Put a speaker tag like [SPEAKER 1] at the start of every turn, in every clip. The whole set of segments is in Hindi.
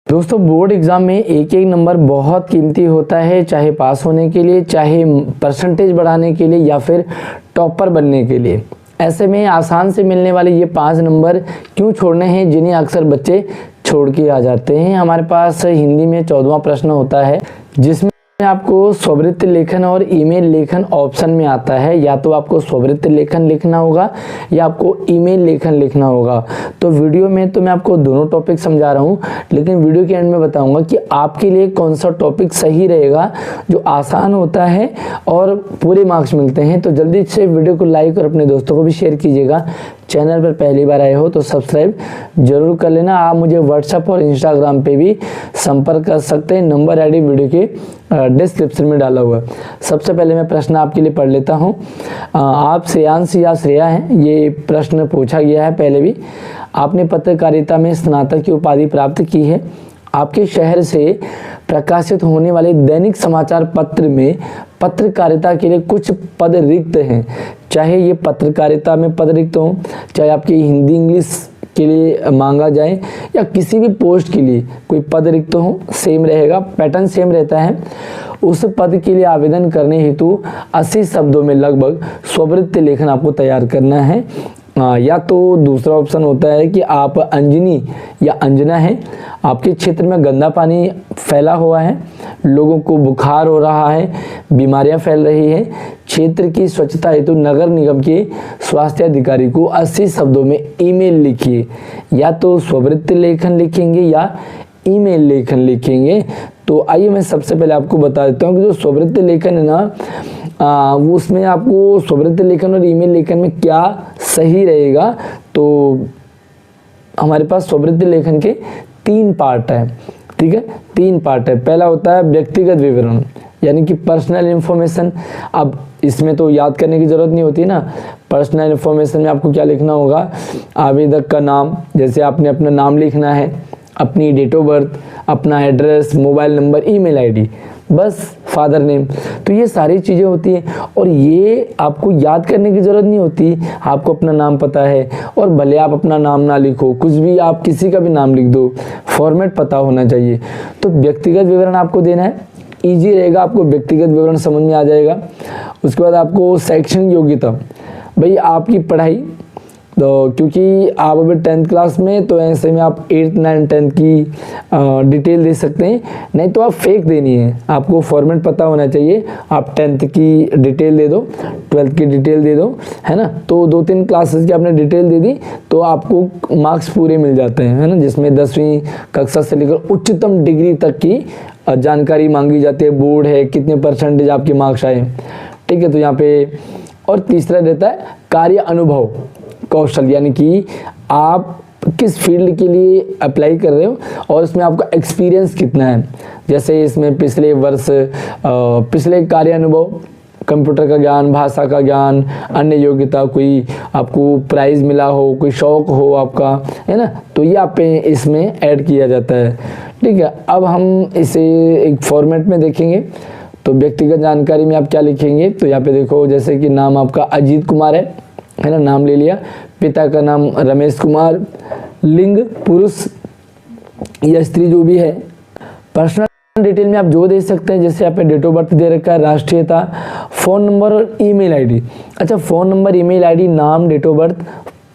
[SPEAKER 1] दोस्तों बोर्ड एग्ज़ाम में एक एक नंबर बहुत कीमती होता है, चाहे पास होने के लिए, चाहे परसेंटेज बढ़ाने के लिए या फिर टॉपर बनने के लिए। ऐसे में आसान से मिलने वाले ये 5 नंबर क्यों छोड़ने हैं जिन्हें अक्सर बच्चे छोड़ के आ जाते हैं। हमारे पास हिंदी में 14वां प्रश्न होता है जिसमें आपको स्ववृत्त लेखन और ईमेल लेखन ऑप्शन में आता है। या तो आपको स्ववृत्त लेखन लिखना होगा या आपको ईमेल लेखन लिखना होगा। तो वीडियो में तो मैं आपको दोनों टॉपिक समझा रहा हूँ, लेकिन वीडियो के एंड में बताऊंगा कि आपके लिए कौन सा टॉपिक सही रहेगा जो आसान होता है और पूरे मार्क्स मिलते हैं। तो जल्दी से वीडियो को लाइक और अपने दोस्तों को भी शेयर कीजिएगा। चैनल पर पहली बार आए हो तो सब्सक्राइब जरूर कर लेना। आप मुझे व्हाट्सएप और इंस्टाग्राम पे भी संपर्क कर सकते हैं, नंबर आईडी वीडियो के डिस्क्रिप्शन में डाला हुआ है। सबसे पहले मैं प्रश्न आपके लिए पढ़ लेता हूँ। आप श्रेयांश या श्रेया हैं, ये प्रश्न पूछा गया है पहले भी। आपने पत्रकारिता में स्नातक की उपाधि प्राप्त की है। आपके शहर से प्रकाशित होने वाले दैनिक समाचार पत्र में पत्रकारिता के लिए कुछ पद रिक्त हैं। चाहे ये पत्रकारिता में पद रिक्त हों, चाहे आपकी हिंदी इंग्लिश के लिए मांगा जाए या किसी भी पोस्ट के लिए कोई पद रिक्त हो, सेम रहेगा, पैटर्न सेम रहता है। उस पद के लिए आवेदन करने हेतु 80 शब्दों में लगभग स्ववृत्त लेखन आपको तैयार करना है। या तो दूसरा ऑप्शन होता है कि आप अंजनी या अंजना हैं, आपके क्षेत्र में गंदा पानी फैला हुआ है, लोगों को बुखार हो रहा है, बीमारियां फैल रही है, क्षेत्र की स्वच्छता हेतु नगर निगम के स्वास्थ्य अधिकारी को 80 शब्दों में ईमेल लिखिए। या तो स्ववृत्त लेखन लिखेंगे या ईमेल लेखन लिखेंगे। तो आइए मैं सबसे पहले आपको बता देता हूँ कि जो स्ववृत्त लेखन है ना, वो उसमें आपको स्ववृत्त लेखन और ईमेल लेखन में क्या सही रहेगा। तो हमारे पास स्ववृत्त लेखन के 3 पार्ट है, ठीक है, 3 पार्ट है। पहला होता है व्यक्तिगत विवरण, यानी कि पर्सनल इन्फॉर्मेशन। अब इसमें तो याद करने की ज़रूरत नहीं होती ना। पर्सनल इन्फॉर्मेशन में आपको क्या लिखना होगा, आवेदक का नाम, जैसे आपने अपना नाम लिखना है, अपनी डेट ऑफ बर्थ, अपना address, mobile number, email ID, बस फादर नेम। तो ये सारी चीज़ें होती हैं और ये आपको याद करने की ज़रूरत नहीं होती। आपको अपना नाम पता है और भले आप अपना नाम ना लिखो, कुछ भी आप किसी का भी नाम लिख दो, फॉर्मेट पता होना चाहिए। तो व्यक्तिगत विवरण आपको देना है, ईजी रहेगा, आपको व्यक्तिगत विवरण समझ में आ जाएगा। उसके बाद आपको शैक्षणिक योग्यता, भाई आपकी पढ़ाई, तो क्योंकि आप अभी 10th क्लास में, तो ऐसे में आप 8th 9th 10th की डिटेल दे सकते हैं, नहीं तो आप फेक देनी है। आपको फॉर्मेट पता होना चाहिए। आप 10th की डिटेल दे दो, 12th की डिटेल दे दो, है ना। तो 2-3 क्लासेस की आपने डिटेल दे दी तो आपको मार्क्स पूरे मिल जाते हैं, है ना, जिसमें 10वीं कक्षा से लेकर उच्चतम डिग्री तक की जानकारी मांगी जाती है। बोर्ड है, कितने परसेंटेज आपके मार्क्स आए, ठीक है। तो यहाँ पे और तीसरा रहता है कार्य अनुभव कौशल, यानी कि आप किस फील्ड के लिए अप्लाई कर रहे हो और इसमें आपका एक्सपीरियंस कितना है। जैसे इसमें पिछले वर्ष पिछले कार्य अनुभव, कंप्यूटर का ज्ञान, भाषा का ज्ञान, अन्य योग्यता, कोई आपको प्राइज़ मिला हो, कोई शौक हो आपका, है ना, तो ये आप इसमें ऐड किया जाता है, ठीक है। अब हम इसे एक फॉर्मेट में देखेंगे। तो व्यक्तिगत जानकारी में आप क्या लिखेंगे, तो यहाँ पे देखो, जैसे कि नाम आपका अजीत कुमार है ना, नाम ले लिया। पिता का नाम रमेश कुमार, लिंग पुरुष या स्त्री जो भी है। पर्सनल डिटेल में आप जो दे सकते हैं, जैसे यहाँ पे डेट ऑफ बर्थ दे रखा है, राष्ट्रीयता, फ़ोन नंबर और ईमेल आईडी। अच्छा, फ़ोन नंबर, ईमेल आईडी, नाम, डेट ऑफ बर्थ,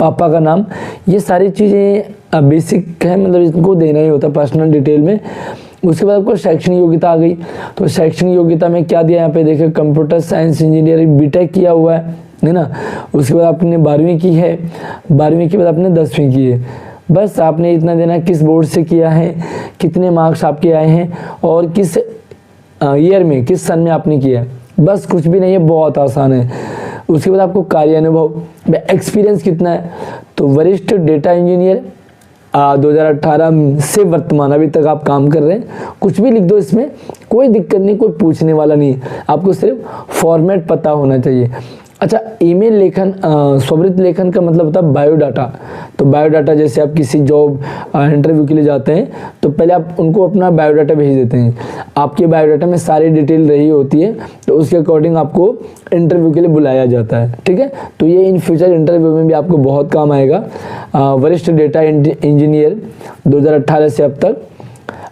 [SPEAKER 1] पापा का नाम, ये सारी चीज़ें बेसिक है, मतलब इनको देना ही होता है पर्सनल डिटेल में। उसके बाद आपको शैक्षणिक योग्यता आ गई। तो शैक्षणिक योग्यता में क्या दिया, यहाँ पे देखिए, कंप्यूटर साइंस इंजीनियरिंग बीटेक किया हुआ है ना। उसके बाद आपने 12वीं की है, 12वीं के बाद आपने 10वीं की है। बस आपने इतना देना, किस बोर्ड से किया है, कितने मार्क्स आपके आए हैं और किस ईयर में, किस सन में आपने किया है, बस कुछ भी नहीं है, बहुत आसान है। उसके बाद आपको कार्य अनुभव, एक्सपीरियंस कितना है, तो वरिष्ठ डेटा इंजीनियर 2018 से वर्तमान अभी तक आप काम कर रहे हैं, कुछ भी लिख दो, इसमें कोई दिक्कत नहीं, कोई पूछने वाला नहीं, आपको सिर्फ फॉर्मेट पता होना चाहिए। अच्छा, ईमेल लेखन, स्ववृत्त लेखन का मतलब होता है बायोडाटा। तो बायोडाटा, जैसे आप किसी जॉब इंटरव्यू के लिए जाते हैं तो पहले आप उनको अपना बायोडाटा भेज देते हैं। आपके बायोडाटा में सारी डिटेल रही होती है, तो उसके अकॉर्डिंग आपको इंटरव्यू के लिए बुलाया जाता है, ठीक है। तो ये इन फ्यूचर इंटरव्यू में भी आपको बहुत काम आएगा। वरिष्ठ डेटा इंजीनियर 2018 से अब तक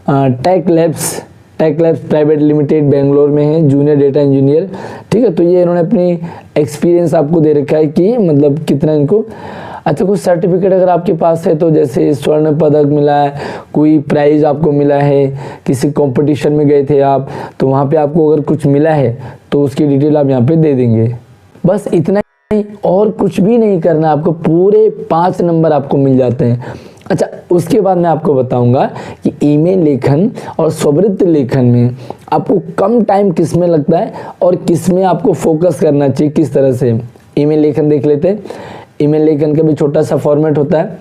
[SPEAKER 1] Tech Labs private limited Bangalore में है, जूनियर डेटा इंजीनियर। ठीक है, तो ये इन्होंने अपनी एक्सपीरियंस आपको दे रखा है कि मतलब कितना इनको। अच्छा, कुछ सर्टिफिकेट अगर आपके पास है तो जैसे स्वर्ण पदक मिला है, कोई प्राइज़ आपको मिला है, किसी कंपटीशन में गए थे आप, तो वहाँ पे आपको अगर कुछ मिला है तो उसकी डिटेल आप यहाँ पे दे देंगे। बस इतना ही, और कुछ भी नहीं करना, आपको पूरे 5 नंबर आपको मिल जाते हैं। अच्छा, उसके बाद मैं आपको बताऊंगा कि ईमेल लेखन और स्ववृत्त लेखन में आपको कम टाइम किस में लगता है और किस में आपको फोकस करना चाहिए, किस तरह से। ईमेल लेखन देख लेते हैं। ईमेल लेखन का भी छोटा सा फॉर्मेट होता है।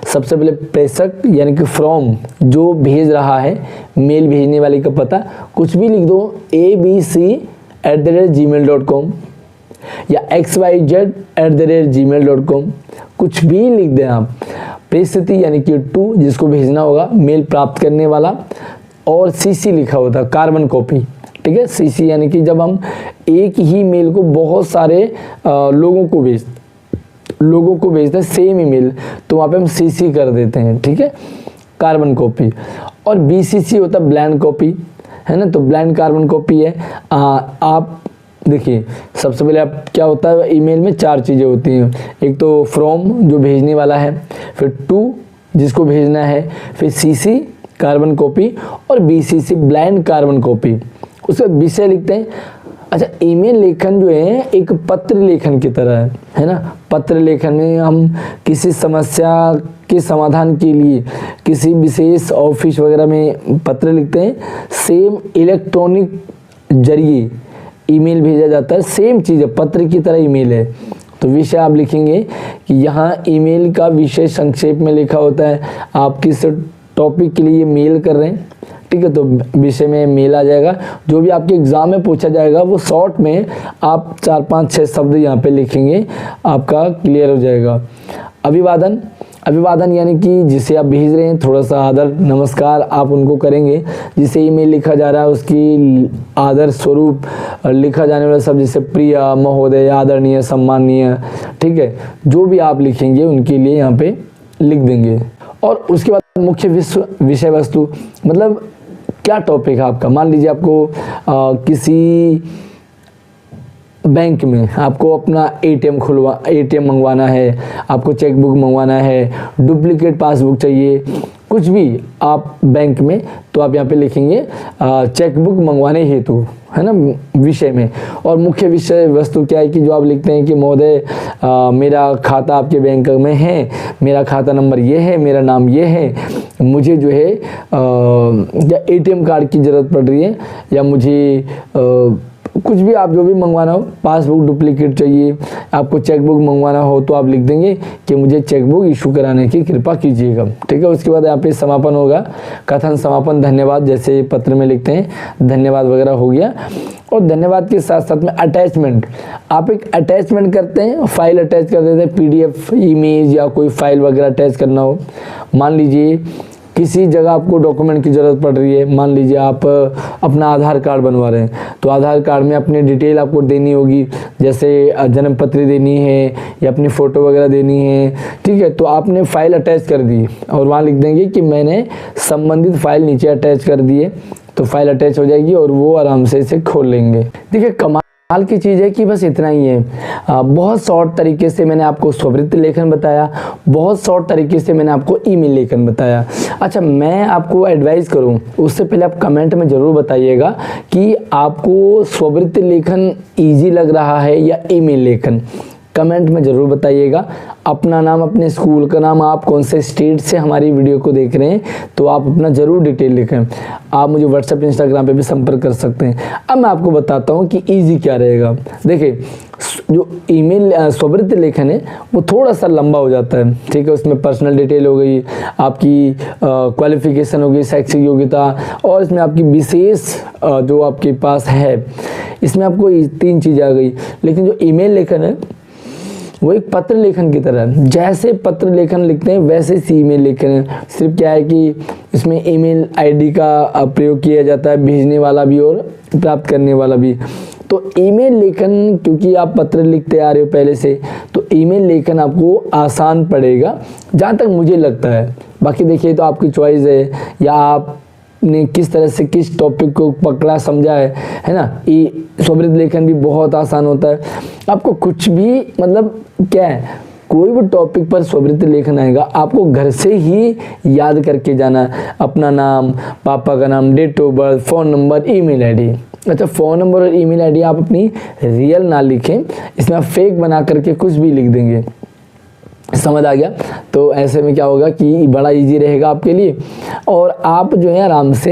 [SPEAKER 1] सबसे पहले प्रेषक यानी कि फ्रॉम, जो भेज रहा है, मेल भेजने वाले का पता कुछ भी लिख दो, abc@gmail.com या xyz@gmail.com, कुछ भी लिख दें आप। प्रेषित यानी कि टू, जिसको भेजना होगा, मेल प्राप्त करने वाला, और सीसी लिखा होता है, कार्बन कॉपी। ठीक है, सीसी यानी कि जब हम एक ही मेल को बहुत सारे लोगों को भेजते हैं सेम ईमेल, तो वहाँ पे हम सीसी कर देते हैं। ठीक है, कार्बन कॉपी। और बीसीसी होता है ब्लैंक कॉपी, है ना, तो ब्लैंक कार्बन कॉपी है। आप देखिए, सबसे पहले आप क्या होता है, ईमेल में 4 चीज़ें होती हैं। एक तो फ्रॉम, जो भेजने वाला है, फिर टू, जिसको भेजना है, फिर सीसी कार्बन कॉपी, और बीसीसी ब्लैंक कार्बन कॉपी। उसके बाद विषय लिखते हैं। अच्छा, ईमेल लेखन जो है एक पत्र लेखन की तरह है ना। पत्र लेखन में हम किसी समस्या के समाधान के लिए किसी विशेष ऑफिस वगैरह में पत्र लिखते हैं, सेम इलेक्ट्रॉनिक जरिए ईमेल भेजा जाता है। सेम चीज़ है, पत्र की तरह ईमेल है। तो विषय आप लिखेंगे कि यहाँ ईमेल का विषय संक्षेप में लिखा होता है, आप किस टॉपिक के लिए मेल कर रहे हैं। ठीक है, तो विषय में मेल आ जाएगा। जो भी आपके एग्जाम में पूछा जाएगा वो शॉर्ट में आप 4, 5, 6 शब्द यहाँ पे लिखेंगे, आपका क्लियर हो जाएगा। अभिवादन यानी कि जिसे आप भेज रहे हैं, थोड़ा सा आदर नमस्कार आप उनको करेंगे। जिसे ईमेल लिखा जा रहा है उसकी आदर स्वरूप लिखा जाने वाला शब्द, जैसे प्रिय, महोदय, आदरणीय, सम्माननीय। ठीक है, जो भी आप लिखेंगे उनके लिए यहाँ पे लिख देंगे। और उसके बाद मुख्य विषय वस्तु, मतलब क्या टॉपिक है आपका। मान लीजिए आपको किसी बैंक में आपको अपना एटीएम मंगवाना है, आपको चेकबुक मंगवाना है, डुप्लीकेट पासबुक चाहिए, कुछ भी आप बैंक में, तो आप यहाँ पे लिखेंगे चेकबुक मंगवाने हेतु, है ना, विषय में। और मुख्य विषय वस्तु क्या है कि जो आप लिखते हैं कि महोदय मेरा खाता आपके बैंक में है, मेरा खाता नंबर ये है, मेरा नाम ये है, मुझे जो है या एटीएम कार्ड की ज़रूरत पड़ रही है, या मुझे कुछ भी आप जो भी मंगवाना हो, पासबुक डुप्लीकेट चाहिए, आपको चेकबुक मंगवाना हो, तो आप लिख देंगे कि मुझे चेकबुक इशू कराने की कृपा कीजिएगा। ठीक है, उसके बाद यहाँ पे समापन होगा, कथन समापन, धन्यवाद, जैसे पत्र में लिखते हैं धन्यवाद वगैरह हो गया। और धन्यवाद के साथ साथ में अटैचमेंट, आप एक अटैचमेंट करते हैं, फाइल अटैच कर देते हैं, पीडीएफ इमेज या कोई फाइल वगैरह अटैच करना हो। मान लीजिए किसी जगह आपको डॉक्यूमेंट की ज़रूरत पड़ रही है, मान लीजिए आप अपना आधार कार्ड बनवा रहे हैं, तो आधार कार्ड में अपनी डिटेल आपको देनी होगी, जैसे जन्म पत्री देनी है या अपनी फ़ोटो वगैरह देनी है। ठीक है, तो आपने फ़ाइल अटैच कर दी और वहाँ लिख देंगे कि मैंने संबंधित फ़ाइल नीचे अटैच कर दी है, तो फाइल अटैच हो जाएगी और वो आराम से इसे खोल लेंगे। देखिए, कमाल की चीज़ है कि बस इतना ही है। बहुत शॉर्ट तरीके से मैंने आपको स्ववृत्त लेखन बताया, बहुत शॉर्ट तरीके से मैंने आपको ईमेल लेखन बताया। अच्छा, मैं आपको एडवाइस करूं उससे पहले आप कमेंट में ज़रूर बताइएगा कि आपको स्ववृत्त लेखन ईजी लग रहा है या ईमेल लेखन। कमेंट में ज़रूर बताइएगा। अपना नाम, अपने स्कूल का नाम, आप कौन से स्टेट से हमारी वीडियो को देख रहे हैं, तो आप अपना ज़रूर डिटेल लिखें। आप मुझे व्हाट्सएप, इंस्टाग्राम पे भी संपर्क कर सकते हैं। अब मैं आपको बताता हूँ कि इजी क्या रहेगा। देखिए, जो ईमेल स्ववृत्त लेखन है वो थोड़ा सा लंबा हो जाता है। ठीक है, उसमें पर्सनल डिटेल हो गई, आपकी क्वालिफिकेशन हो गई, शैक्षिक योग्यता, और इसमें आपकी विशेष जो आपके पास है, इसमें आपको 3 चीज़ें आ गई। लेकिन जो ईमेल लेखन है वो एक पत्र लेखन की तरह है। जैसे पत्र लेखन लिखते हैं वैसे ही ईमेल लेखन है। सिर्फ क्या है कि इसमें ईमेल आईडी का प्रयोग किया जाता है, भेजने वाला भी और प्राप्त करने वाला भी। तो ईमेल लेखन, क्योंकि आप पत्र लिखते आ रहे हो पहले से, तो ईमेल लेखन आपको आसान पड़ेगा जहाँ तक मुझे लगता है। बाकी देखिए तो आपकी चॉइस है, या आप आपने किस तरह से किस टॉपिक को पकड़ा समझा है ना। ये स्ववृत्त लेखन भी बहुत आसान होता है। आपको कुछ भी मतलब क्या है, कोई भी टॉपिक पर स्ववृत्त लेखन आएगा, आपको घर से ही याद करके जाना है। अपना नाम, पापा का नाम, date of birth, phone number, email ID. अच्छा, फ़ोन नंबर और ईमेल आईडी आप अपनी रियल ना लिखें, इसमें आप फेक बना करके कुछ भी लिख देंगे। समझ आ गया। तो ऐसे में क्या होगा कि बड़ा इजी रहेगा आपके लिए और आप जो है आराम से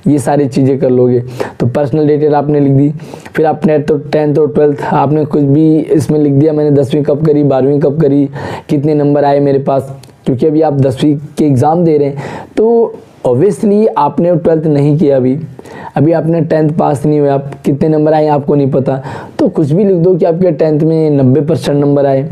[SPEAKER 1] ये सारी चीज़ें कर लोगे। तो पर्सनल डिटेल आपने लिख दी, फिर आपने तो 10th और 12th आपने कुछ भी इसमें लिख दिया, मैंने 10वीं कब करी, 12वीं कब करी, कितने नंबर आए मेरे पास, क्योंकि अभी आप 10वीं के एग्ज़ाम दे रहे हैं। तो ऑब्वियसली आपने 12th नहीं किया, अभी आपने 10th पास नहीं हुए, आप कितने नंबर आए आपको नहीं पता, तो कुछ भी लिख दो कि आपके 10th में 90% नंबर आए,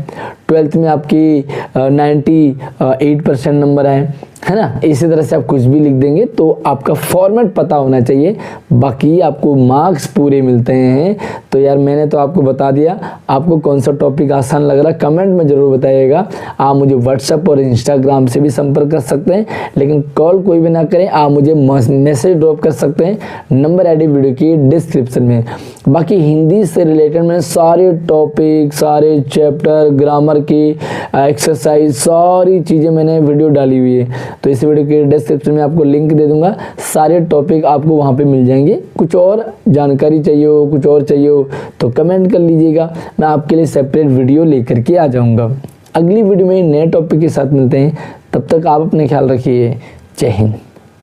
[SPEAKER 1] 12th में आपकी 98% नंबर आए, है ना। इसी तरह से आप कुछ भी लिख देंगे तो आपका फॉर्मेट पता होना चाहिए, बाकी आपको मार्क्स पूरे मिलते हैं। तो यार मैंने तो आपको बता दिया, आपको कौन सा टॉपिक आसान लग रहा कमेंट में ज़रूर बताइएगा। आप मुझे व्हाट्सएप और इंस्टाग्राम से भी संपर्क कर सकते हैं, लेकिन कॉल कोई भी ना करें, आप मुझे मैसेज ड्रॉप कर सकते हैं, नंबर आईडी वीडियो की डिस्क्रिप्शन में। बाकी हिंदी से रिलेटेड मैंने सारे टॉपिक, सारे चैप्टर, ग्रामर की एक्सरसाइज, सारी चीज़ें मैंने वीडियो डाली हुई है। तो इस वीडियो के डिस्क्रिप्शन में आपको लिंक दे दूंगा, सारे टॉपिक आपको वहाँ पे मिल जाएंगे। कुछ और जानकारी चाहिए हो, कुछ और चाहिए हो तो कमेंट कर लीजिएगा, मैं आपके लिए सेपरेट वीडियो लेकर के आ जाऊँगा। अगली वीडियो में नए टॉपिक के साथ मिलते हैं, तब तक आप अपने ख्याल रखिए। जय हिंद।